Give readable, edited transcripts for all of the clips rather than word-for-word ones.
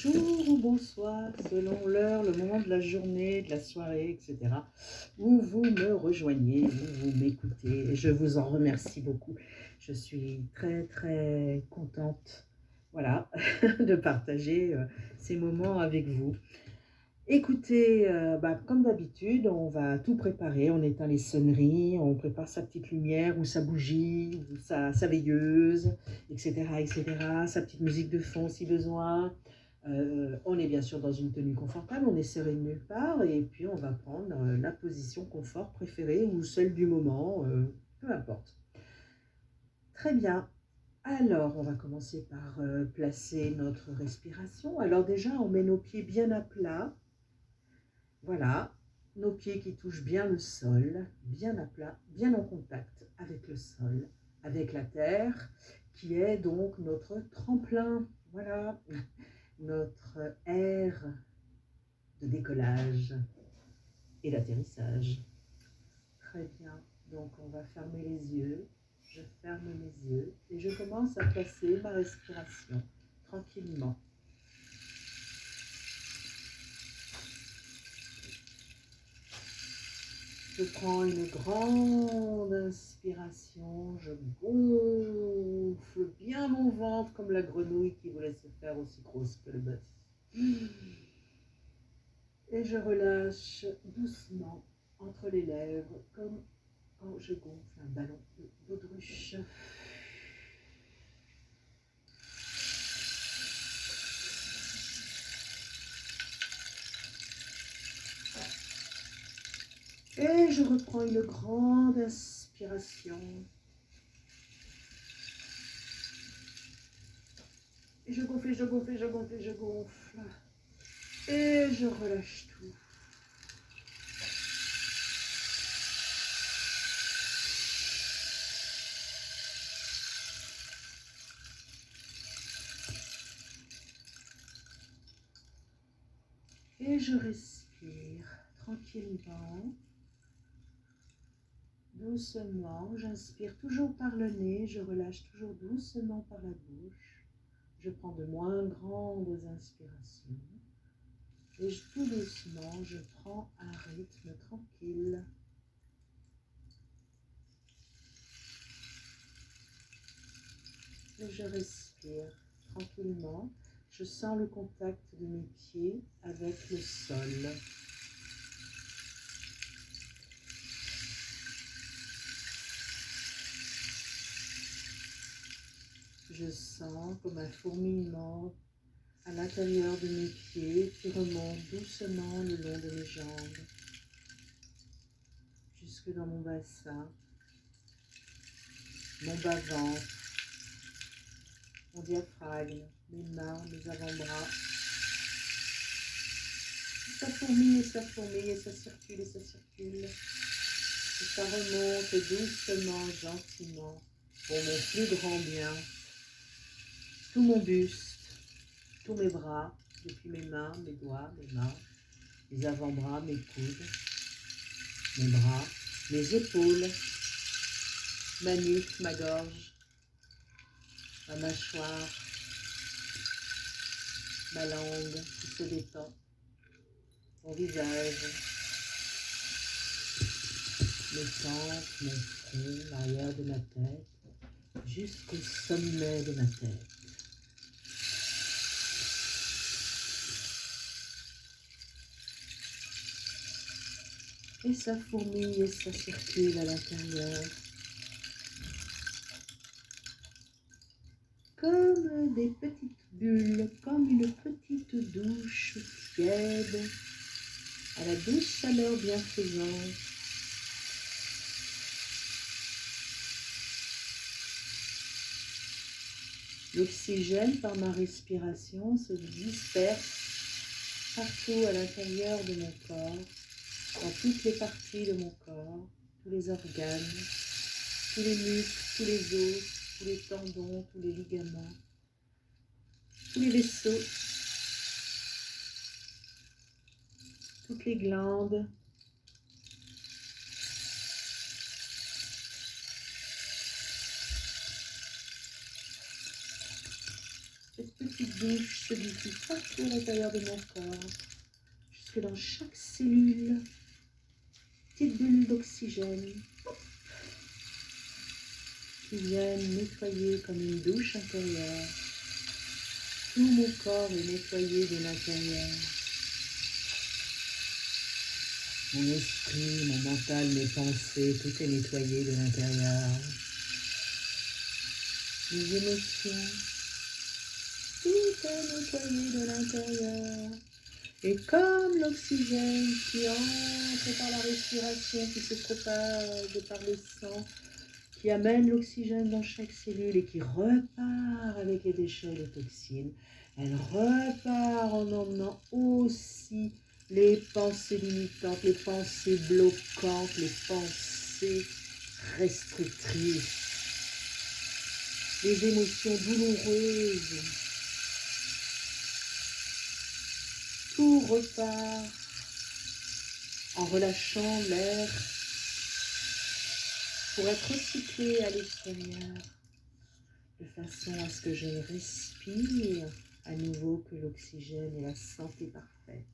bonjour ou bonsoir, selon l'heure, le moment de la journée, de la soirée, etc. Où vous me rejoignez, où vous m'écoutez. Et je vous en remercie beaucoup. Je suis très, très contente, voilà, de partager ces moments avec vous. Écoutez, comme d'habitude, on va tout préparer. On éteint les sonneries, on prépare sa petite lumière ou sa bougie ou sa veilleuse, etc., etc., sa petite musique de fond si besoin. On est bien sûr dans une tenue confortable, on est serré de nulle part et puis on va prendre la position confort préférée ou celle du moment, peu importe. Très bien. Alors, on va commencer par placer notre respiration. Alors déjà, on met nos pieds bien à plat. Voilà, nos pieds qui touchent bien le sol, bien à plat, bien en contact avec le sol, avec la terre, qui est donc notre tremplin, voilà, notre aire de décollage et d'atterrissage. Très bien, donc on va fermer les yeux, je ferme mes yeux et je commence à placer ma respiration tranquillement. Je prends une grande inspiration, je gonfle bien mon ventre comme la grenouille qui voulait se faire aussi grosse que le bœuf. Et je relâche doucement entre les lèvres comme quand je gonfle un ballon d'autruche. Et je reprends une grande inspiration. Et je gonfle, je gonfle, je gonfle, je gonfle. Et je relâche tout. Et je respire tranquillement, doucement. J'inspire toujours par le nez, je relâche toujours doucement par la bouche. Je prends de moins grandes inspirations. Et tout doucement, je prends un rythme tranquille. Et je respire tranquillement. Je sens le contact de mes pieds avec le sol. Je sens comme un fourmillement à l'intérieur de mes pieds qui remonte doucement le long de mes jambes, jusque dans mon bassin, mon bas-ventre, mon diaphragme, mes mains, mes avant-bras. Ça fourmille et ça fourmille et ça circule et ça circule. Et ça remonte doucement, gentiment, pour mon plus grand bien. Tout mon buste, tous mes bras, depuis mes mains, mes doigts, mes mains, mes avant-bras, mes coudes, mes bras, mes épaules, ma nuque, ma gorge, ma mâchoire, ma langue qui se détend, mon visage, mes tempes, mon front, l'arrière de ma tête, jusqu'au sommet de ma tête. Et ça fourmille et ça circule à l'intérieur. Comme des petites bulles, comme une petite douche tiède, à la douce chaleur bienfaisante. L'oxygène par ma respiration se disperse partout à l'intérieur de mon corps, dans toutes les parties de mon corps, tous les organes, tous les muscles, tous les os, tous les tendons, tous les ligaments, tous les vaisseaux, toutes les glandes. Cette petite douche se diffuse partout à l'intérieur de mon corps, jusque dans chaque cellule. Petite bulle d'oxygène qui viennent nettoyer comme une douche intérieure. Tout mon corps est nettoyé de l'intérieur. Mon esprit, mon mental, mes pensées, tout est nettoyé de l'intérieur. Mes émotions, tout est nettoyé de l'intérieur. Et comme l'oxygène qui entre par la respiration, qui se propage par le sang, qui amène l'oxygène dans chaque cellule et qui repart avec les déchets et les toxines, elle repart en emmenant aussi les pensées limitantes, les pensées bloquantes, les pensées restrictrices, les émotions douloureuses. Tout repart en relâchant l'air pour être recyclé à l'extérieur, de façon à ce que je respire à nouveau que l'oxygène et la santé parfaite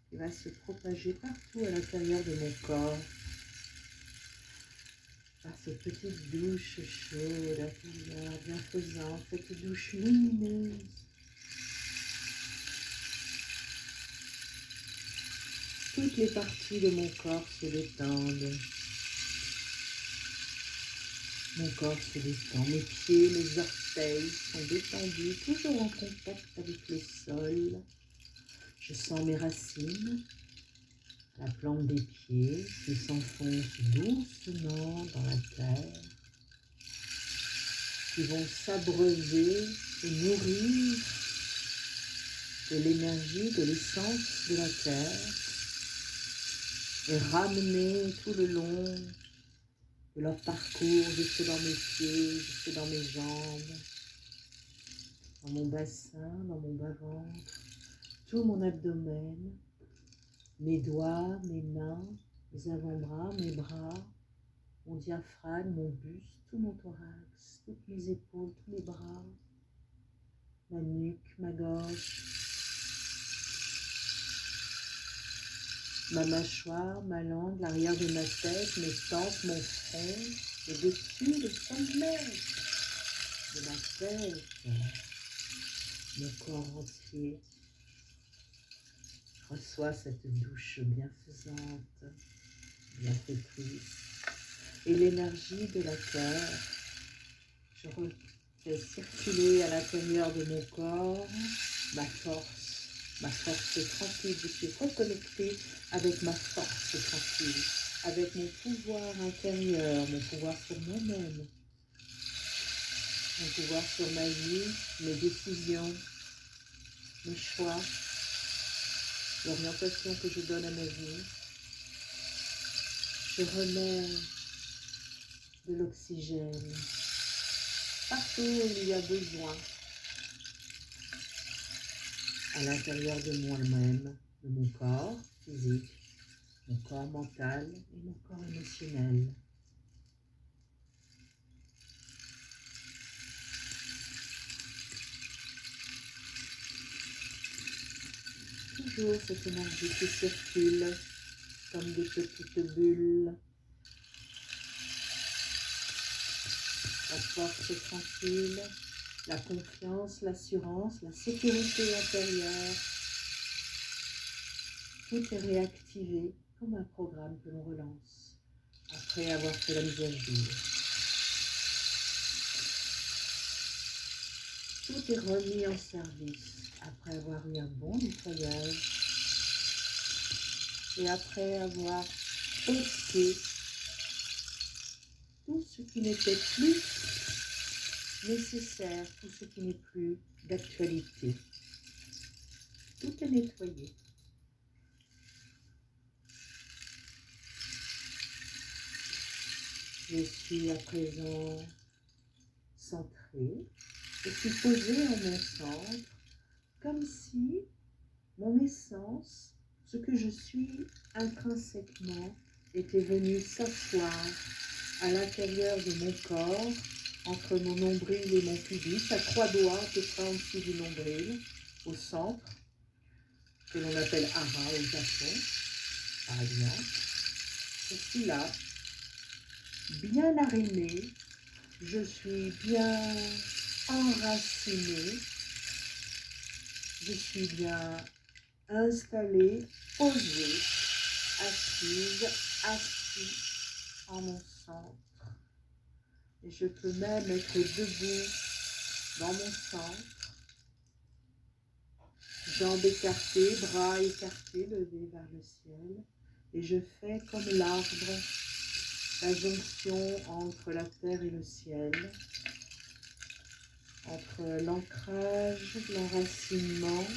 qui va se propager partout à l'intérieur de mon corps par cette petite douche chaude intérieure, bienfaisante, cette douche lumineuse. Toutes les parties de mon corps se détendent. Mon corps se détend, mes pieds, mes orteils sont détendus, toujours en contact avec le sol. Je sens mes racines, la plante des pieds qui s'enfonce doucement dans la terre, qui vont s'abreuver et nourrir de l'énergie, de l'essence de la terre et ramener tout le long de leur parcours jusque dans mes pieds, jusque dans mes jambes, dans mon bassin, dans mon bas-ventre, tout mon abdomen, mes doigts, mes mains, mes avant-bras, mes bras, mon diaphragme, mon buste, tout mon thorax, toutes mes épaules, tous mes bras, ma nuque, ma gorge, ma mâchoire, ma langue, l'arrière de ma tête, mes tempes, mon front, le dessus, le sommet de ma tête, mon corps entier. Je reçois cette douche bienfaisante, bienfaitrice. Et l'énergie de la terre, je fais circuler à l'intérieur de mon corps ma force tranquille. Je suis reconnectée avec ma force tranquille, avec mon pouvoir intérieur, mon pouvoir sur moi-même, mon pouvoir sur ma vie, mes décisions, mes choix, l'orientation que je donne à ma vie. Je remets de l'oxygène partout où il y a besoin, à l'intérieur de moi-même, de mon corps physique, mon corps mental et mon corps émotionnel. Toujours cette énergie qui circule comme des petites bulles. La force tranquille, la confiance, l'assurance, la sécurité intérieure. Tout est réactivé comme un programme que l'on relance après avoir fait la mise à jour. Tout est remis en service après avoir eu un bon nettoyage et après avoir ôté tout ce qui n'était plus nécessaire, tout ce qui n'est plus d'actualité. Tout est nettoyé. Je suis à présent centrée. Je suis posée en mon centre, comme si mon essence, ce que je suis intrinsèquement, était venu s'asseoir à l'intérieur de mon corps entre mon nombril et mon pubis, à 3 doigts, à peu près en dessous du nombril, au centre, que l'on appelle hara au Japon, par exemple. Je suis là, bien arrimée, je suis bien enracinée, je suis bien installée, posée, assise, assis en mon centre. Et je peux même être debout dans mon centre, jambes écartées, bras écartés, levés vers le ciel. Et je fais comme l'arbre, la jonction entre la terre et le ciel, entre l'ancrage, l'enracinement,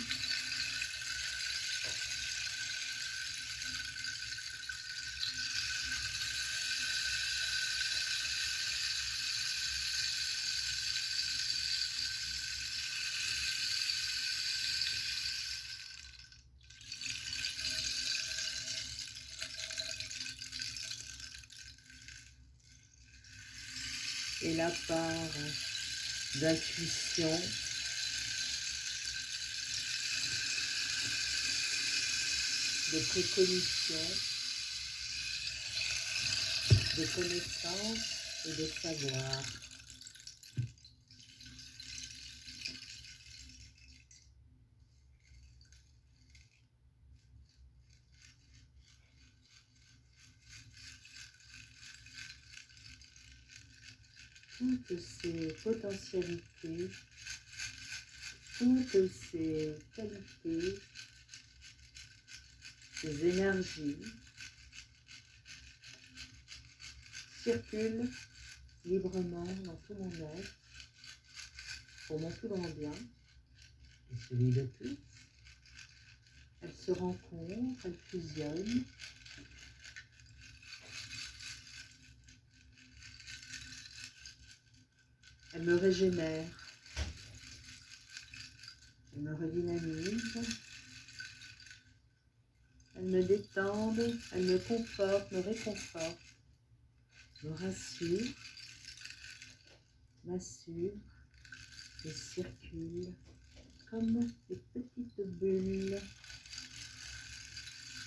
et la part d'intuition, de préconition, de connaissance et de savoir. Toutes ces potentialités, toutes ces qualités, ces énergies circulent librement dans tout mon être pour mon plus grand bien et celui de tous. Elles se rencontrent, elles fusionnent. Elles me régénèrent, elles me redynamisent, elles me détendent, elles me confortent, me réconfortent, me rassurent, m'assurent et circulent comme des petites bulles,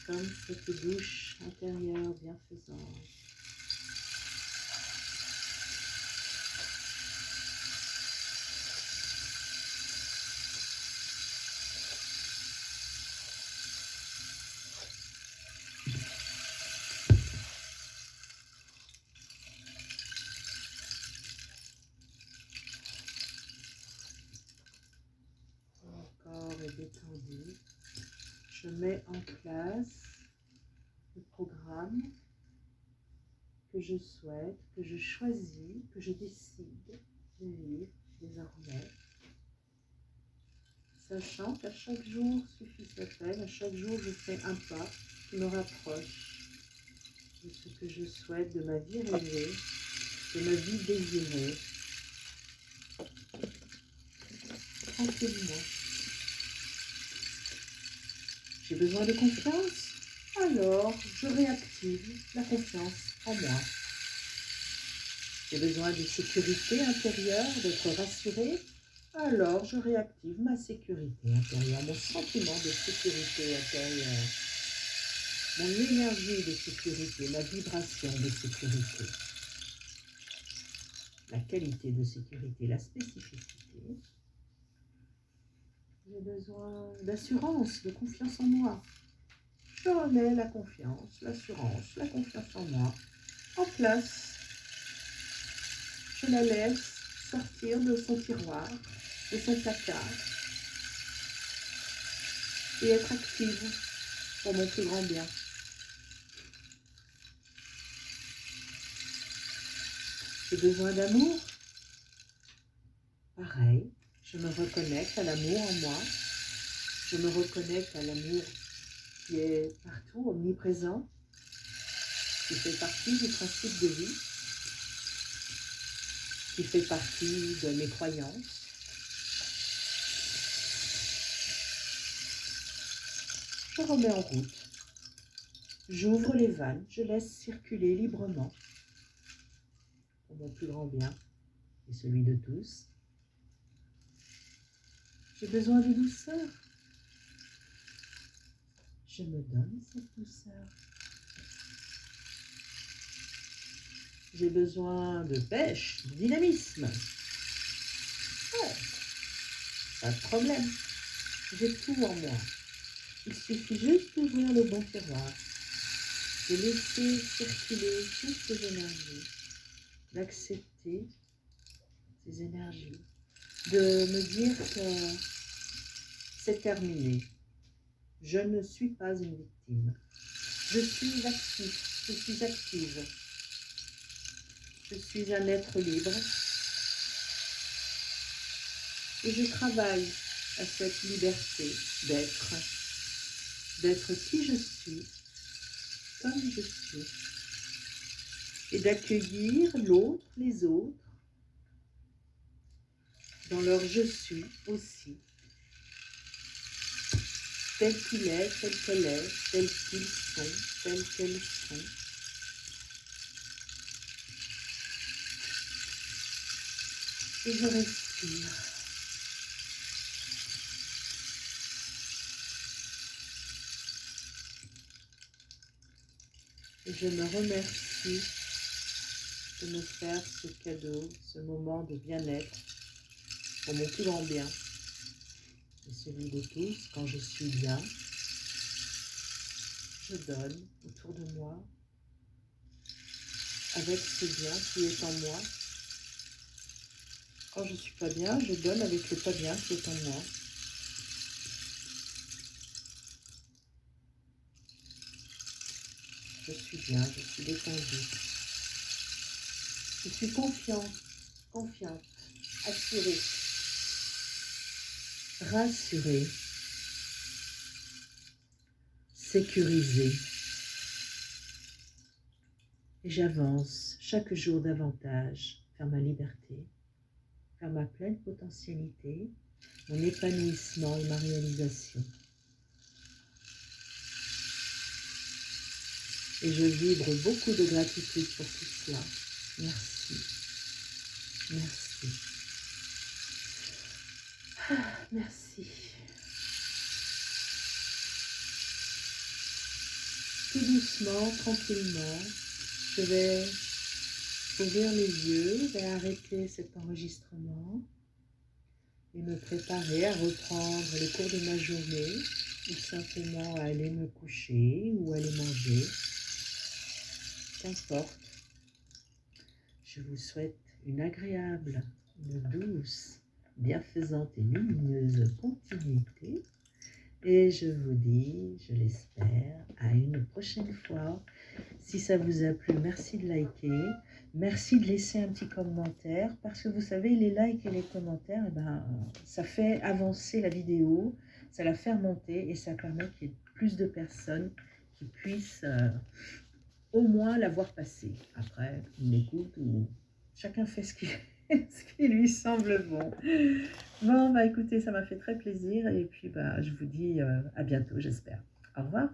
comme cette douche intérieure bienfaisante. Mon corps est détendu. Je mets en place le programme que je souhaite, que je choisis, que je décide de vivre désormais, sachant qu'à chaque jour suffit sa peine, à chaque jour je fais un pas qui me rapproche de ce que je souhaite, de ma vie rêvée, de ma vie désirée, tranquillement. J'ai besoin de confiance, alors je réactive la confiance en moi. J'ai besoin de sécurité intérieure, d'être rassurée, alors je réactive ma sécurité intérieure, mon sentiment de sécurité intérieure, mon énergie de sécurité, ma vibration de sécurité, la qualité de sécurité, la spécificité. J'ai besoin d'assurance, de confiance en moi. Je remets la confiance, l'assurance, la confiance en moi en place. Je la laisse sortir de son tiroir, de son placard et être active pour mon plus grand bien. J'ai besoin d'amour. Pareil, je me reconnecte à l'amour en moi. Je me reconnecte à l'amour qui est partout, omniprésent, qui fait partie du principe de vie, qui fait partie de mes croyances. Je remets en route. J'ouvre les vannes, je laisse circuler librement pour mon plus grand bien. et celui de tous. J'ai besoin de douceur. Je me donne cette douceur. J'ai besoin de pêche, de dynamisme. Ouais, pas de problème. J'ai tout en moi. Il suffit juste d'ouvrir le bon tiroir, de laisser circuler toutes ces énergies, d'accepter ces énergies, de me dire que c'est terminé. Je ne suis pas une victime. Je suis actif, je suis active. Je suis un être libre et je travaille à cette liberté d'être qui je suis, comme je suis, et d'accueillir l'autre, les autres, dans leur je suis aussi, tel qu'il est, tel qu'elle est, tel qu'ils sont, tel qu'elles sont. Et je respire. Et je me remercie de me faire ce cadeau, ce moment de bien-être pour mon plus grand bien. Et celui de tous, quand je suis bien, je donne autour de moi avec ce bien qui est en moi. Quand je ne suis pas bien, je donne avec le pas bien qui est en moi. Je suis bien, je suis détendue. Je suis confiante, assurée, rassurée, sécurisée. Et j'avance chaque jour davantage vers ma liberté, vers ma pleine potentialité, mon épanouissement et ma réalisation. Et je vibre beaucoup de gratitude pour tout cela. Merci. Merci. Merci. Tout doucement, tranquillement, je vais ouvrir les yeux, je vais arrêter cet enregistrement et me préparer à reprendre le cours de ma journée ou simplement à aller me coucher ou aller manger. Qu'importe. Je vous souhaite une agréable, une douce, bienfaisante et lumineuse continuité. Et je vous dis, je l'espère, à une prochaine fois. Si ça vous a plu, merci de liker. Merci de laisser un petit commentaire. Parce que vous savez, les likes et les commentaires, eh ben, ça fait avancer la vidéo, ça la fait remonter et ça permet qu'il y ait plus de personnes qui puissent au moins la voir passer. Après, une écoute ou chacun fait ce qui lui semble bon. Bon, bah écoutez, ça m'a fait très plaisir et puis bah, je vous dis à bientôt, j'espère. Au revoir.